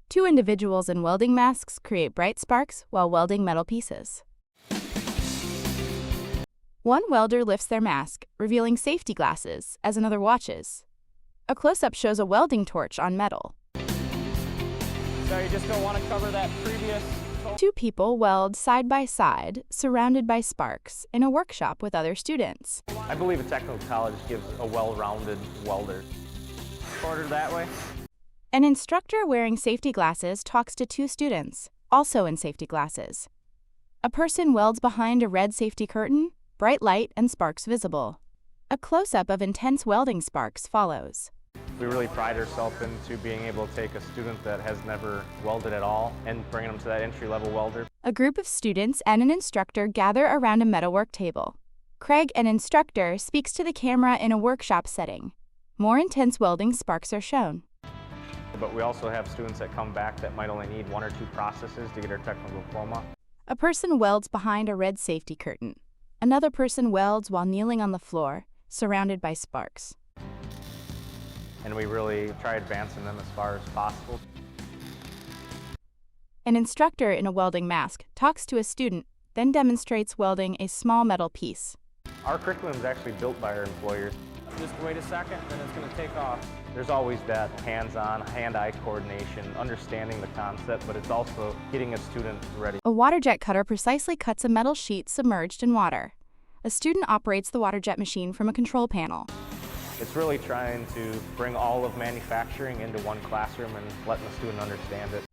Two individuals in welding masks create bright sparks while welding metal pieces. One welder lifts their mask, revealing safety glasses, as another watches. A close-up shows a welding torch on metal. So you just don't want to cover that previous... Two people weld side by side, surrounded by sparks, in a workshop with other students. I believe a technical college gives a well-rounded welder. Quarter that way. An instructor wearing safety glasses talks to two students, also in safety glasses. A person welds behind a red safety curtain, bright light and sparks visible. A close-up of intense welding sparks follows. We really pride ourselves into being able to take a student that has never welded at all and bring them to that entry-level welder. A group of students and an instructor gather around a metalwork table. Craig, an instructor, speaks to the camera in a workshop setting. More intense welding sparks are shown. But we also have students that come back that might only need one or two processes to get their technical diploma. A person welds behind a red safety curtain. Another person welds while kneeling on the floor, surrounded by sparks. And we really try advancing them as far as possible. An instructor in a welding mask talks to a student, then demonstrates welding a small metal piece. Our curriculum is actually built by our employers. Just wait a second, then it's going to take off. There's always that hands-on, hand-eye coordination, understanding the concept, but it's also getting a student ready. A water jet cutter precisely cuts a metal sheet submerged in water. A student operates the water jet machine from a control panel. It's really trying to bring all of manufacturing into one classroom and letting the student understand it.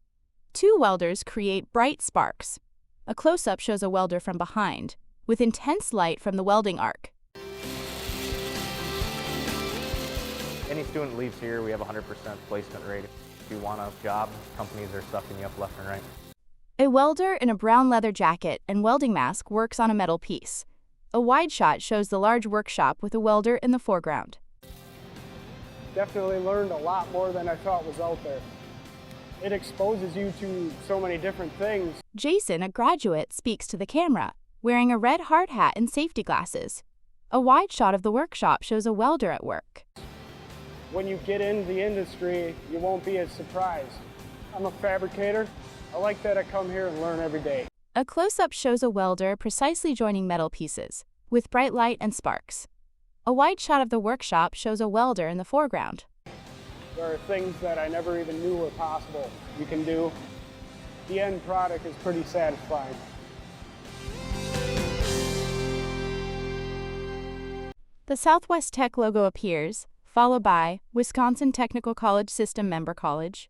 Two welders create bright sparks. A close-up shows a welder from behind, with intense light from the welding arc. Any student leaves here, we have a 100% placement rate. If you want a job, companies are sucking you up left and right. A welder in a brown leather jacket and welding mask works on a metal piece. A wide shot shows the large workshop with a welder in the foreground. Definitely learned a lot more than I thought was out there. It exposes you to so many different things. Jason, a graduate, speaks to the camera, wearing a red hard hat and safety glasses. A wide shot of the workshop shows a welder at work. When you get into the industry, you won't be as surprised. I'm a fabricator. I like that I come here and learn every day. A close-up shows a welder precisely joining metal pieces, with bright light and sparks. A wide shot of the workshop shows a welder in the foreground. There are things that I never even knew were possible you can do. The end product is pretty satisfying. The Southwest Tech logo appears, followed by Wisconsin Technical College System Member College,